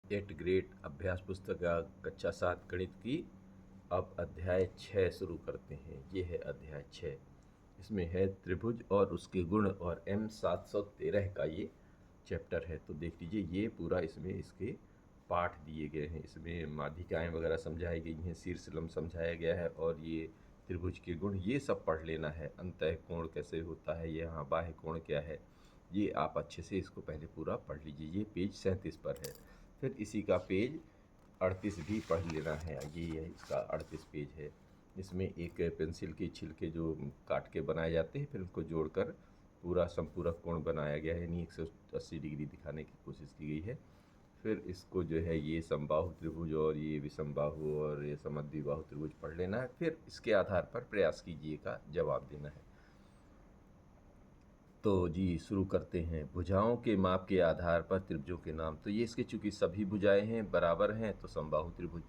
8 grade अभ्यास पुस्तक का कक्षा 7 गणित की अब अध्याय 6 शुरू करते हैं। ये है अध्याय 6। इसमें है त्रिभुज और उसके गुण और M713 का ये चैप्टर है। तो देख लीजिए, ये पूरा इसमें इसके पाठ दिए गए हैं। इसमें माध्यिकाएँ वगैरह समझाई गई हैं, शीर्षलम समझाया गया है और ये त्रिभुज के गुण ये सब पढ़ लेना है। अंतः कोण कैसे होता है, यहाँ बाह्य कोण क्या है, ये आप अच्छे से इसको पहले पूरा पढ़ लीजिए। ये पेज 37 पर है। फिर इसी का पेज 38 भी पढ़ लेना है। ये है इसका 38 पेज है। इसमें एक पेंसिल के छिलके जो काट के बनाए जाते हैं, फिर उनको जोड़कर पूरा संपूरक कोण बनाया गया है, यानी 180 डिग्री दिखाने की कोशिश की गई है। फिर इसको जो है ये समबाहु त्रिभुज और ये विषमबाहु और ये समद्विबाहु त्रिभुज पढ़ लेना है। फिर इसके आधार पर प्रयास कीजिए का जवाब देना है। तो जी शुरू करते हैं। भुजाओं के माप के आधार पर त्रिभुजों के नाम। तो ये इसके चूंकि सभी भुजाएं हैं, बराबर हैं, तो समबाहु त्रिभुज।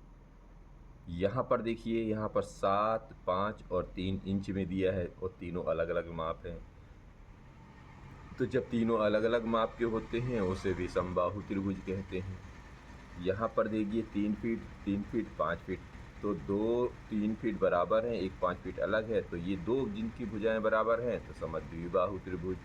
यहाँ पर देखिए, यहाँ पर 7, 5 और 3 इंच में दिया है और तीनों अलग अलग माप हैं। तो जब तीनों अलग अलग माप के होते हैं उसे भी समबाहु त्रिभुज कहते हैं। यहाँ पर देखिए 3 फीट, 3 फीट, 5 फीट, तो 2 3 फीट बराबर हैं, एक 5 फीट अलग है, तो ये दो जिनकी भुजाएं बराबर हैं तो समद्विबाहु त्रिभुज।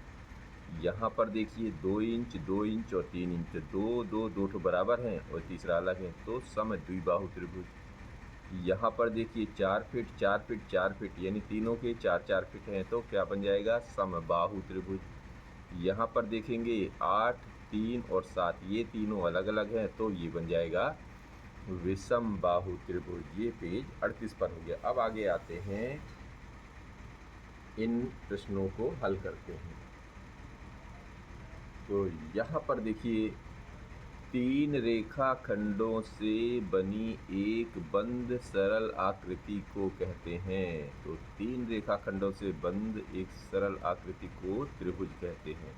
यहाँ पर देखिए 2 इंच, 2 इंच और 3 इंच, दो ठो बराबर हैं और तीसरा अलग है, तो समद्विबाहु त्रिभुज। यहाँ पर देखिए 4 फीट, 4 फीट, 4 फीट, यानी तीनों के 4-4 फीट हैं, तो क्या बन जाएगा, समबाहु त्रिभुज। यहाँ पर देखेंगे 8, 3 और 7, ये तीनों अलग अलग हैं, तो ये बन जाएगा विषमबाहु त्रिभुज। ये पेज 38 पर हो गया। अब आगे आते हैं, इन प्रश्नों को हल करते हैं। तो यहाँ पर देखिए 3 रेखाखंडों से बनी एक बंद सरल आकृति को कहते हैं। तो 3 रेखाखंडों से बंद एक सरल आकृति को त्रिभुज कहते हैं।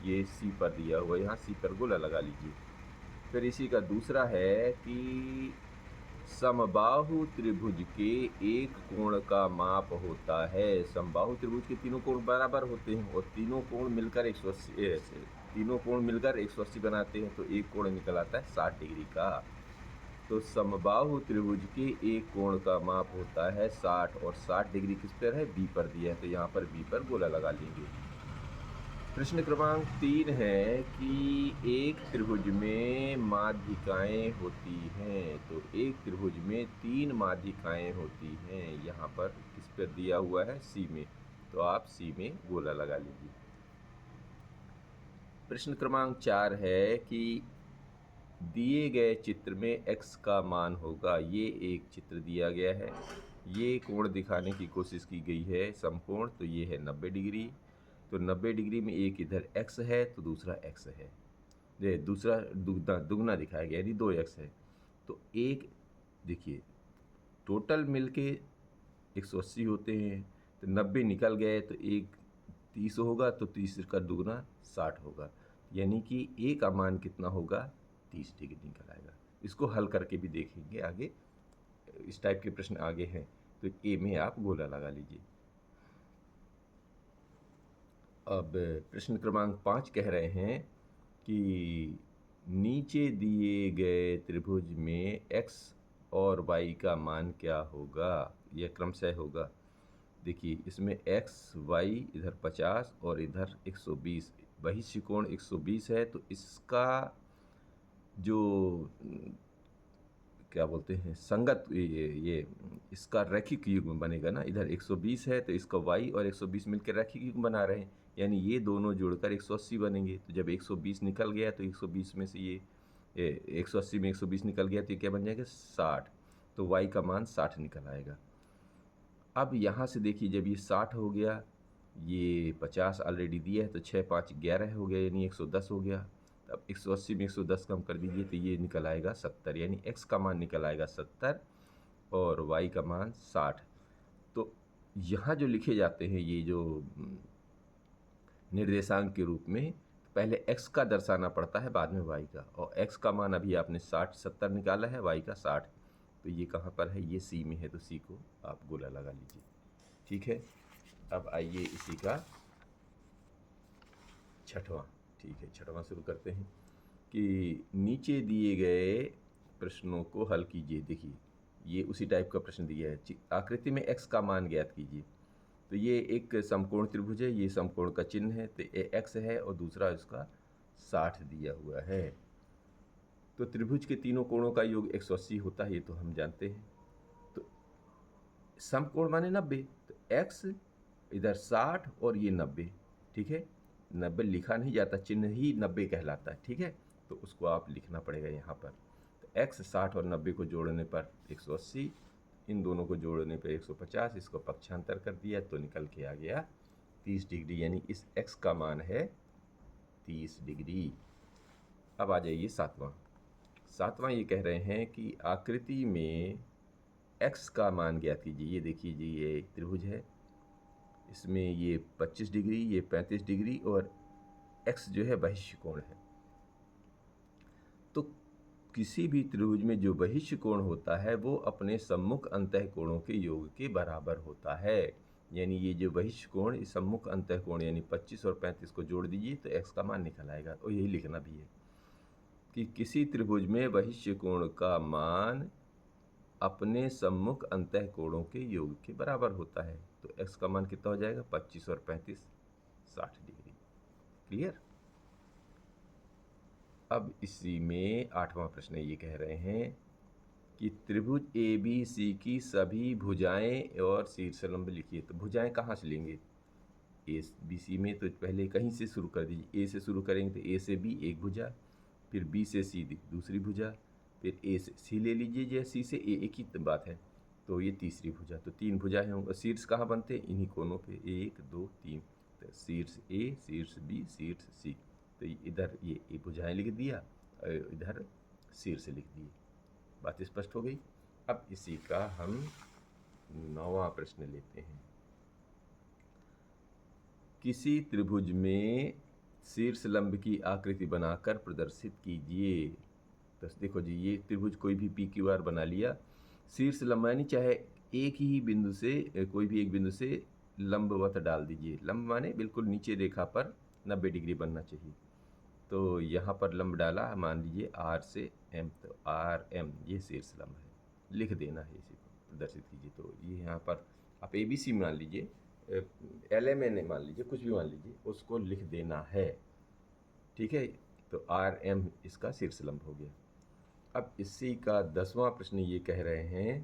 ये सी पर दिया हुआ, यहाँ सी पर गोला लगा लीजिए। फिर इसी का दूसरा है कि समबाहु त्रिभुज के एक कोण का माप होता है। समबाहु त्रिभुज के तीनों कोण बराबर होते हैं और तीनों कोण मिलकर 180 बनाते हैं, तो एक कोण निकल आता है 60 डिग्री का। तो समबाहु त्रिभुज के एक कोण का माप होता है 60 और 60 डिग्री किस पर है, बी पर दिया है, तो यहाँ पर बी पर गोला लगा लेंगे। प्रश्न क्रमांक 3 है कि एक त्रिभुज में माध्यिकाएं होती हैं। तो एक त्रिभुज में 3 माध्यिकाएं होती हैं, यहाँ पर किस पर दिया हुआ है, सी में, तो आप सी में गोला लगा लीजिए। प्रश्न क्रमांक 4 है कि दिए गए चित्र में x का मान होगा। ये एक चित्र दिया गया है, ये कोण दिखाने की कोशिश की गई है समकोण, तो ये है 90 डिग्री। तो 90 डिग्री में एक इधर x है तो दूसरा x है, ये दूसरा दुगना दिखाया गया, यानी 2x है। तो एक देखिए टोटल मिलके 180 होते हैं, तो 90 निकल गए तो एक 30 होगा, तो 30 का दुगना 60 होगा, यानी कि ए का मान कितना होगा, 30 डिग्री निकल आएगा। इसको हल करके भी देखेंगे आगे, इस टाइप के प्रश्न आगे हैं, तो ए में आप गोला लगा लीजिए। अब प्रश्न क्रमांक 5 कह रहे हैं कि नीचे दिए गए त्रिभुज में x और y का मान क्या होगा, यह क्रमशः होगा। देखिए इसमें x, y इधर 50 और इधर 120, वही त्रिकोण 120 है, तो इसका जो क्या बोलते हैं संगत, ये इसका रैखिक युग्म बनेगा ना। इधर 120 है तो इसका y और 120 मिलकर रैखिक युग्म बना रहे हैं, यानी ये दोनों जोड़कर 180 बनेंगे। तो जब 120 निकल गया तो 120 में से ये 180 में 120 निकल गया तो ये क्या बन जाएगा, 60, तो y का मान 60 निकल आएगा। अब यहाँ से देखिए, जब ये 60 हो गया, ये 50 ऑलरेडी दिया है, तो 6 5 11 हो गया, यानी 110 हो गया। अब 180 में 110 कम कर दीजिए तो ये निकल आएगा 70, यानी x का मान निकल आएगा 70 और y का मान 60। तो यहाँ जो लिखे जाते हैं ये जो निर्देशांक के रूप में, पहले x का दर्शाना पड़ता है, बाद में y का, और x का मान अभी आपने 70 निकाला है, y का 60, तो ये कहाँ पर है, ये सी में है, तो सी को आप गोला लगा लीजिए। ठीक है, अब आइए इसी का छठवां, ठीक है छठवां शुरू करते हैं। कि नीचे दिए गए प्रश्नों को हल कीजिए। देखिए ये उसी टाइप का प्रश्न दिया है। आकृति में x का मान ज्ञात कीजिए। तो ये एक समकोण त्रिभुज है, ये समकोण का चिन्ह है, तो ये x है और दूसरा इसका 60 दिया हुआ है। तो त्रिभुज के तीनों कोणों का योग 180 होता है, ये तो हम जानते हैं। तो समकोण माने 90, तो x इधर 60 और ये 90, ठीक है। 90 लिखा नहीं जाता, चिन्ह ही 90 कहलाता है, ठीक है। तो उसको आप लिखना पड़ेगा यहाँ पर। तो x 60 और 90 को जोड़ने पर 180, इन दोनों को जोड़ने पर 150, इसको पक्षांतर कर दिया तो निकल के आ गया 30 डिग्री, यानी इस x का मान है 30 डिग्री। अब आ जाइए सातवां ये कह रहे हैं कि आकृति में x का मान ज्ञात कीजिए। ये देखिए जी, ये त्रिभुज है, इसमें ये 25 डिग्री, ये 35 डिग्री और x जो है बहिष्य कोण है। तो किसी भी त्रिभुज में जो बहिष्य कोण होता है वो अपने सम्मुख अंतः कोणों के योग के बराबर होता है। यानी ये जो बहिष्य कोण, इस सम्मुख अंतः कोण यानी 25 और 35 को जोड़ दीजिए तो x का मान निकल आएगा। और यही लिखना भी है कि किसी त्रिभुज में बहिष्य कोण का मान अपने सम्मुख अंतः कोणों के योग के बराबर होता है। तो x का मान कितना हो जाएगा? 25 और 35 60 डिग्री। क्लियर? अब इसी में 8वां प्रश्न ये कह रहे हैं कि त्रिभुज ABC की सभी भुजाएं और शीर्षलंब लिखिए। तो भुजाएं कहाँ से लेंगे? ABC में तो पहले कहीं से शुरू कर दीजिए। A से शुरू करेंगे तो A से B एक भुजा, फिर B से C दूसरी भुजा, फिर A से C ले लीजिए, या C से A, एक ही बात है। तो ये तीसरी भुजा, तो 3 भुजाएं होंगे। शीर्ष कहाँ बनते हैं? इन्हीं कोनों पे, 1 2 3। तो शीर्ष A, शीर्ष B, शीर्ष C। तो इधर ये भुजाएं लिख दिया और इधर शीर्ष लिख दिए। बात स्पष्ट हो गई। अब इसी का हम 9वां प्रश्न लेते हैं। किसी त्रिभुज में शीर्ष लंब की आकृति बनाकर प्रदर्शित कीजिए। तो देखो जी, ये त्रिभुज कोई भी PQR बना लिया। शीर्ष लंब यानी चाहे एक ही बिंदु से, कोई भी एक बिंदु से लंबवत डाल दीजिए। लंब माने बिल्कुल नीचे रेखा पर 90 डिग्री बनना चाहिए। तो यहाँ पर लंब डाला, मान लीजिए R से M, तो RM ये शीर्ष लंब है, लिख देना है, इसी को प्रदर्शित कीजिए। तो ये यहाँ पर आप ABC मान लीजिए, LMN मान लीजिए, कुछ भी मान लीजिए, उसको लिख देना है, ठीक है। तो RM इसका शीर्ष लंब हो गया। अब इसी का 10वां प्रश्न ये कह रहे हैं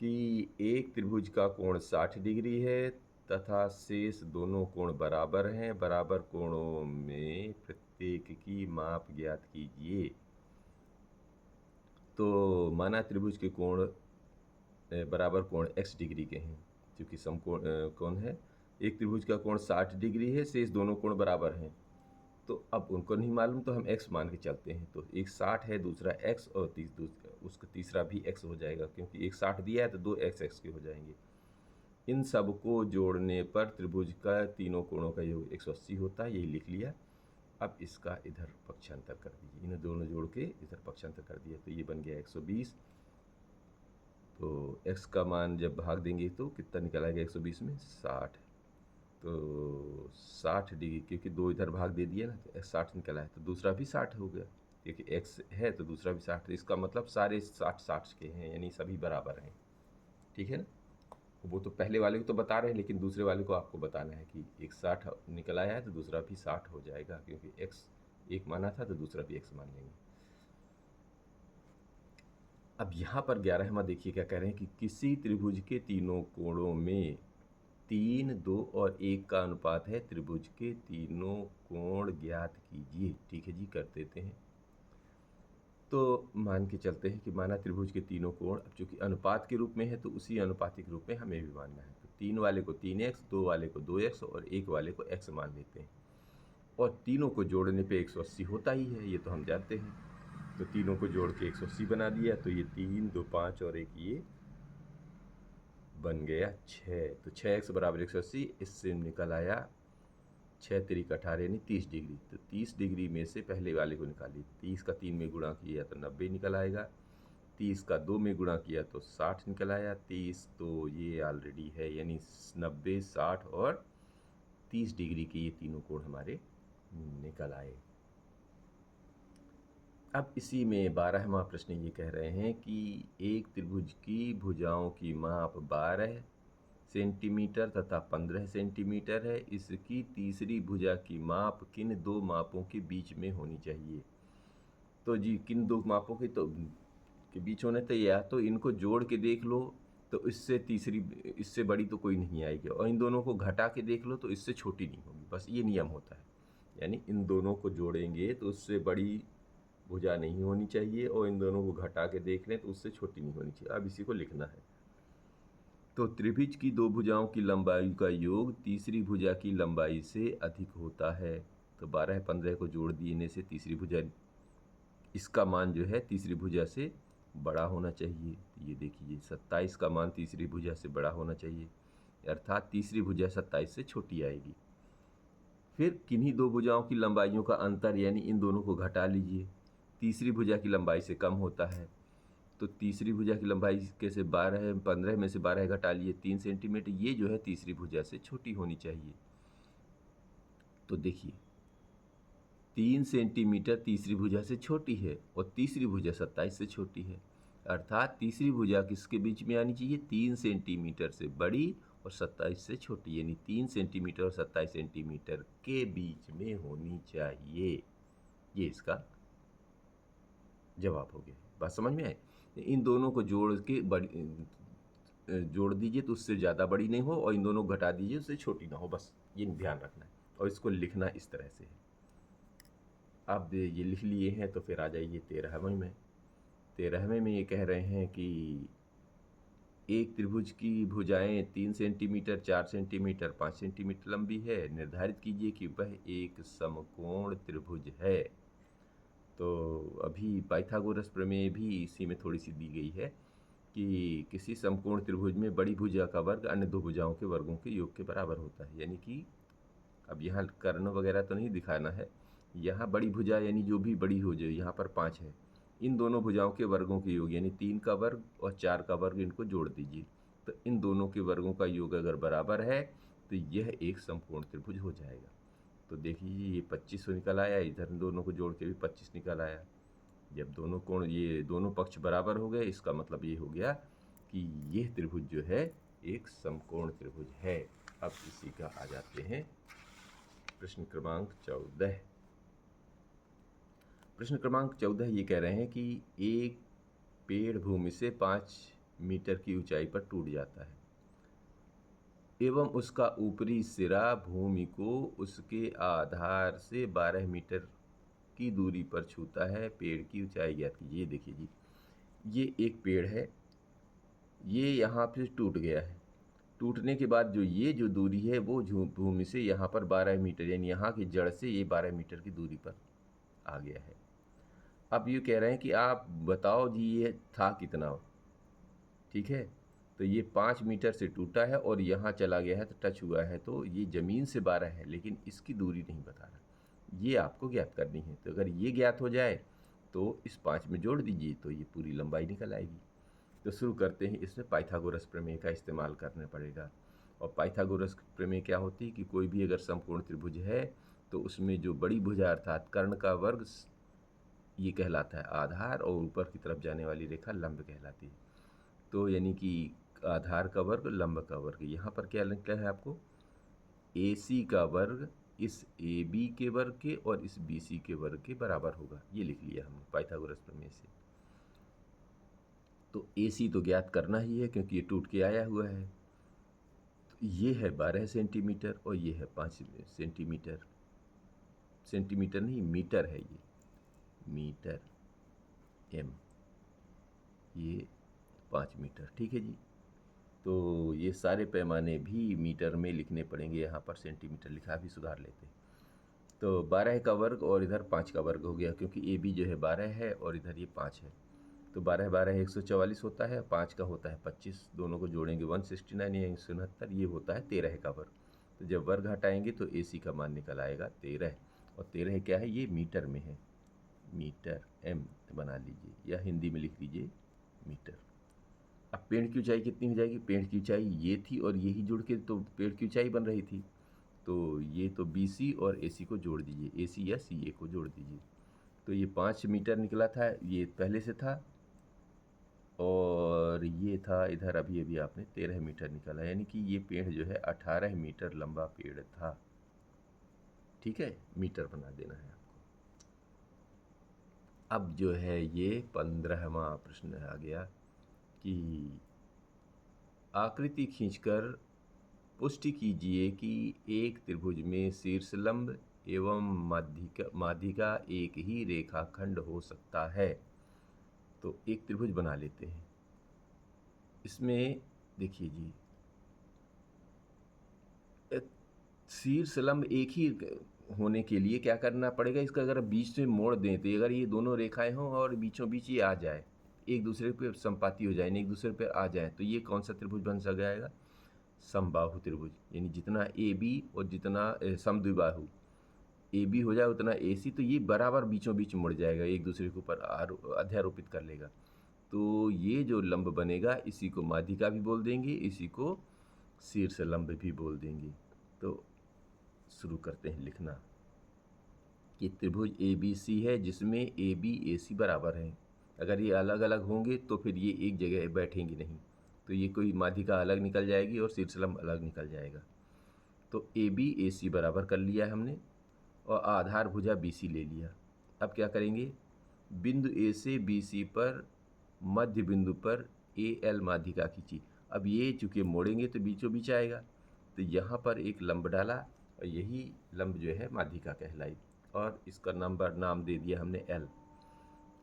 कि एक त्रिभुज का कोण 60 डिग्री है तथा शेष दोनों कोण बराबर हैं। बराबर कोणों में प्रत्येक की माप ज्ञात कीजिए। तो माना त्रिभुज के कोण बराबर कोण x डिग्री के हैं, क्योंकि समकोण कोण है। एक त्रिभुज का कोण 60 डिग्री है, शेष दोनों कोण बराबर हैं। तो अब उनको नहीं मालूम तो हम x मान के चलते हैं। तो एक 60 है, दूसरा x, और उसका तीसरा भी x हो जाएगा, क्योंकि एक 60 दिया है तो 2 x के हो जाएंगे। इन सब को जोड़ने पर त्रिभुज का तीनों कोणों का योग 180 होता है, यही लिख लिया। अब इसका इधर पक्षांतर कर दीजिए, इन्हें दोनों जोड़ के इधर पक्षांतर कर दिया तो ये बन गया 120। तो x का मान जब भाग देंगे तो कितना निकल आएगा 120 में? 60। तो 60 डिग्री, क्योंकि 2 इधर भाग दे दिया ना, तो 60 निकला है, तो दूसरा भी 60 हो गया, क्योंकि x है तो दूसरा भी 60। इसका मतलब सारे 60 के हैं, यानी सभी बराबर हैं, ठीक है ना। वो तो पहले वाले को तो बता रहे हैं, लेकिन दूसरे वाले को आपको बताना है कि एक 60 निकल आया है तो दूसरा भी 60 हो जाएगा, क्योंकि x एक माना था तो दूसरा भी x मान लेंगे। अब यहाँ पर 11वां देखिए क्या कह रहे हैं कि किसी त्रिभुज के तीनों कोणों में 3, 2 और 1 का अनुपात है। त्रिभुज के तीनों कोण ज्ञात कीजिए। ठीक है जी, कर देते हैं। तो मान के चलते हैं कि माना त्रिभुज के तीनों कोण, अब चूंकि अनुपात के रूप में है तो उसी अनुपातिक रूप में हमें भी मानना है। तो 3 वाले को 3x, 2 वाले को 2x और 1 वाले को x मान लेते हैं। और तीनों को जोड़ने पे 180 होता ही है, ये तो हम जानते हैं। तो तीनों को जोड़ के 180 बना दिया, तो ये 3, 2, 5 और 1 ये बन गया 6। तो 6x बराबर 180, इससे निकल आया 6 तिरिक 18 यानी 30 डिग्री। तो 30 डिग्री में से पहले वाले को निकालिए। 30 का 3 में गुणा किया तो 90 निकल आएगा। 30 का 2 में गुणा किया तो 60 निकल आया। 30 तो ये ऑलरेडी है, यानी 90, 60 और 30 डिग्री के ये तीनों कोण हमारे निकल आए। अब इसी में 12वां प्रश्न ये कह रहे हैं कि एक त्रिभुज की भुजाओं की माप 12 सेंटीमीटर तथा 15 सेंटीमीटर है। इसकी तीसरी भुजा की माप किन दो मापों के बीच में होनी चाहिए? तो जी किन दो मापों के बीच होने चाहिए, या तो इनको जोड़ के देख लो तो इससे बड़ी तो कोई नहीं आएगी, और इन दोनों को घटा के देख लो तो इससे छोटी नहीं होगी। बस ये नियम होता है, यानी इन दोनों को जोड़ेंगे तो उससे बड़ी भुजा नहीं होनी चाहिए, और इन दोनों को घटा के देख लें तो उससे छोटी नहीं होनी चाहिए। अब इसी को लिखना है। तो त्रिभुज की दो भुजाओं की लंबाई का योग तीसरी भुजा की लंबाई से अधिक होता है। तो 12 15 को जोड़ देने से तीसरी भुजा, इसका मान जो है तीसरी भुजा से बड़ा होना चाहिए। तो ये देखिए 27 का मान तीसरी भुजा से बड़ा होना चाहिए, अर्थात तीसरी भुजा 27 से छोटी आएगी। फिर किन्हीं दो भुजाओं की लंबाइयों का अंतर, यानी इन दोनों को घटा लीजिए, तीसरी भुजा की लंबाई से कम होता है। तो तीसरी भुजा की लंबाई कैसे, 15 में से 12 घटा लिए 3 सेंटीमीटर, ये जो है तीसरी भुजा से छोटी होनी चाहिए। तो देखिए 3 सेंटीमीटर तीसरी भुजा से छोटी है और तीसरी भुजा 27 से छोटी है, अर्थात तीसरी भुजा किसके बीच में आनी चाहिए? 3 सेंटीमीटर से बड़ी और 27 से छोटी, यानी 3 सेंटीमीटर और 27 सेंटीमीटर के बीच में होनी चाहिए। ये इसका जवाब हो गया। बात समझ में आए? इन दोनों को जोड़ दीजिए तो उससे ज़्यादा बड़ी नहीं हो, और इन दोनों को घटा दीजिए उससे छोटी ना हो। बस ये ध्यान रखना है, और इसको लिखना इस तरह से है। अब ये लिख लिए हैं तो फिर आ जाइए 13वें में। 13वें में ये कह रहे हैं कि एक त्रिभुज की भुजाएं 3 सेंटीमीटर, 4 सेंटीमीटर, 5 सेंटीमीटर लंबी है। निर्धारित कीजिए कि वह एक समकोण त्रिभुज है। तो अभी पाइथागोरस प्रमेय भी इसी में थोड़ी सी दी गई है कि किसी समकोण त्रिभुज में बड़ी भुजा का वर्ग अन्य दो भुजाओं के वर्गों के योग के बराबर होता है। यानी कि अब यहाँ कर्ण वगैरह तो नहीं दिखाना है, यहाँ बड़ी भुजा यानी जो भी बड़ी हो जाए, यहाँ पर 5 है, इन दोनों भुजाओं के वर्गों के योग, यानी 3 का वर्ग और 4 का वर्ग, इनको जोड़ दीजिए। तो इन दोनों के वर्गों का योग अगर बराबर है तो यह एक समकोण त्रिभुज हो जाएगा। तो देखिए ये 25 निकल आया, इधर दोनों को जोड़ के भी 25 निकल आया। जब दोनों कोण, ये दोनों पक्ष बराबर हो गए, इसका मतलब ये हो गया कि यह त्रिभुज जो है एक समकोण त्रिभुज है। अब इसी का आ जाते हैं प्रश्न क्रमांक 14। प्रश्न क्रमांक 14 ये कह रहे हैं कि एक पेड़ भूमि से 5 मीटर की ऊंचाई पर टूट जाता है एवं उसका ऊपरी सिरा भूमि को उसके आधार से 12 मीटर की दूरी पर छूता है। पेड़ की ऊंचाई ज्ञात कीजिए। ये देखिए जी, ये एक पेड़ है, ये यहाँ पे टूट गया है। टूटने के बाद जो दूरी है वो भूमि से यहाँ पर 12 मीटर, यानी यहाँ की जड़ से ये 12 मीटर की दूरी पर आ गया है। अब ये कह रहे हैं कि आप बताओ जी ये था कितना। ठीक है, तो ये 5 मीटर से टूटा है और यहाँ चला गया है तो टच हुआ है, तो ये ज़मीन से 12 है, लेकिन इसकी दूरी नहीं बता रहा। ये आपको ज्ञात करनी है। तो अगर ये ज्ञात हो जाए तो इस 5 में जोड़ दीजिए तो ये पूरी लंबाई निकल आएगी। तो शुरू करते हैं। इसमें पाइथागोरस प्रमेय का इस्तेमाल करना पड़ेगा। और पाइथागोरस प्रमेय क्या होती है कि कोई भी अगर समकोण त्रिभुज है तो उसमें जो बड़ी भुजा अर्थात कर्ण का वर्ग ये कहलाता है आधार, और ऊपर की तरफ जाने वाली रेखा लंब कहलाती है। तो यानी कि आधार का वर्ग लंब का वर्ग, यहाँ पर क्या लिखा है आपको, AC का वर्ग इस AB के वर्ग के और इस BC के वर्ग के बराबर होगा। ये लिख लिया हमने पाइथागोरस प्रमेय से। तो AC तो ज्ञात करना ही है क्योंकि ये टूट के आया हुआ है। तो ये है 12 सेंटीमीटर और ये है 5 सेंटीमीटर। सेंटीमीटर नहीं, मीटर है ये, मीटर M, ये 5 मीटर। ठीक है जी। तो ये सारे पैमाने भी मीटर में लिखने पड़ेंगे, यहाँ पर सेंटीमीटर लिखा भी सुधार लेते। तो 12 का वर्ग और इधर 5 का वर्ग हो गया, क्योंकि AB जो है 12 है और इधर ये 5 है। तो 12 12 144 होता है, 5 का होता है 25, दोनों को जोड़ेंगे 169 या 169, ये होता है 13 का वर्ग। तो जब वर्ग हटाएंगे तो AC का मान निकल आएगा 13, और 13 क्या है, ये मीटर में है, मीटर M बना लीजिए या हिंदी में लिख लीजिए मीटर। अब पेड़ की ऊंचाई कितनी हो जाएगी, पेड़ की ऊंचाई ये थी और यही जुड़ के तो पेड़ की ऊंचाई बन रही थी। तो ये तो BC और AC को जोड़ दीजिए, AC या CA को जोड़ दीजिए। तो ये 5 मीटर निकला था, ये पहले से था, और ये था इधर अभी अभी आपने 13 मीटर निकाला, यानी कि ये पेड़ जो है 18 मीटर लंबा पेड़ था। ठीक है, मीटर बना देना है आपको। अब जो है ये 15वां प्रश्न आ गया कि आकृति खींचकर पुष्टि कीजिए कि एक त्रिभुज में शीर्षलंब एवं माध्यिका एक ही रेखाखंड हो सकता है। तो एक त्रिभुज बना लेते हैं। इसमें देखिए जी, शीर्षलंब एक ही होने के लिए क्या करना पड़ेगा, इसका अगर बीच से मोड़ दें तो अगर ये दोनों रेखाएं हों और बीचों बीच ये आ जाए, एक दूसरे पे संपाती हो जाए, एक दूसरे पे आ जाए, तो ये कौन सा त्रिभुज बन सक जाएगा? समबाहु त्रिभुज। यानी जितना ए बी और जितना समद्विबाहु ए बी हो जाए उतना ए सी, तो ये बराबर बीचों बीच मुड़ जाएगा, एक दूसरे के ऊपर अध्यारोपित कर लेगा। तो ये जो लंब बनेगा इसी को माध्यिका भी बोल देंगे, इसी को शीर्ष लंब भी बोल देंगे। तो शुरू करते हैं लिखना कि त्रिभुज ए बी सी है जिसमें ए बी ए सी बराबर हैं। अगर ये अलग अलग होंगे तो फिर ये एक जगह बैठेंगे नहीं, तो ये कोई माध्यिका अलग निकल जाएगी और शीर्षलंब अलग निकल जाएगा। तो ए बी ए सी बराबर कर लिया हमने और आधार भुजा बी सी ले लिया। अब क्या करेंगे, बिंदु ए से बी सी पर मध्य बिंदु पर ए एल माध्यिका खींची। अब ये चूँकि मोड़ेंगे तो बीचों बीच आएगा, तो यहाँ पर एक लंब डाला और यही लंब जो है माध्यिका कहलाई, और इसका नाम दे दिया हमने एल।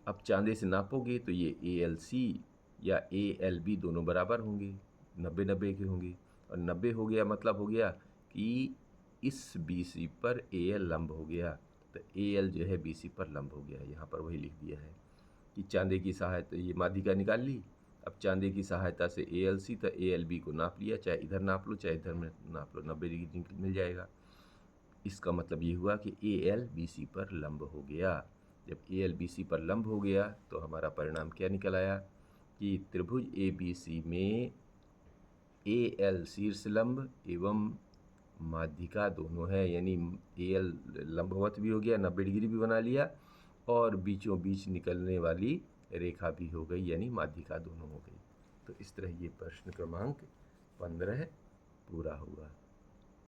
अब चांदे से नापोगे तो ये ए एल सी या ए एल बी दोनों बराबर होंगे, 90-90 के होंगे, और 90 हो गया मतलब हो गया कि इस बी सी पर ए एल लंब हो गया, तो ए एल जो है बी सी पर लंब हो गया। यहाँ पर वही लिख दिया है कि चांदे की सहायता, ये माध्यिका निकाल ली, अब चांदे की सहायता से ए एल सी तो ए एल बी को नाप लिया, चाहे इधर नाप लो चाहे इधर में नाप लो, 90 डिग्री मिल जाएगा। इसका मतलब ये हुआ कि ए एल बी सी पर लंब हो गया। जब ए एल बी सी पर लंब हो गया तो हमारा परिणाम क्या निकल आया कि त्रिभुज ए बी सी में ए एल शीर्ष लंब एवं माध्यिका दोनों है, यानी ए एल लंबवत भी हो गया, 90 डिग्री भी बना लिया, और बीचों बीच निकलने वाली रेखा भी हो गई, यानी माध्यिका दोनों हो गई। तो इस तरह ये प्रश्न क्रमांक 15 पूरा हुआ।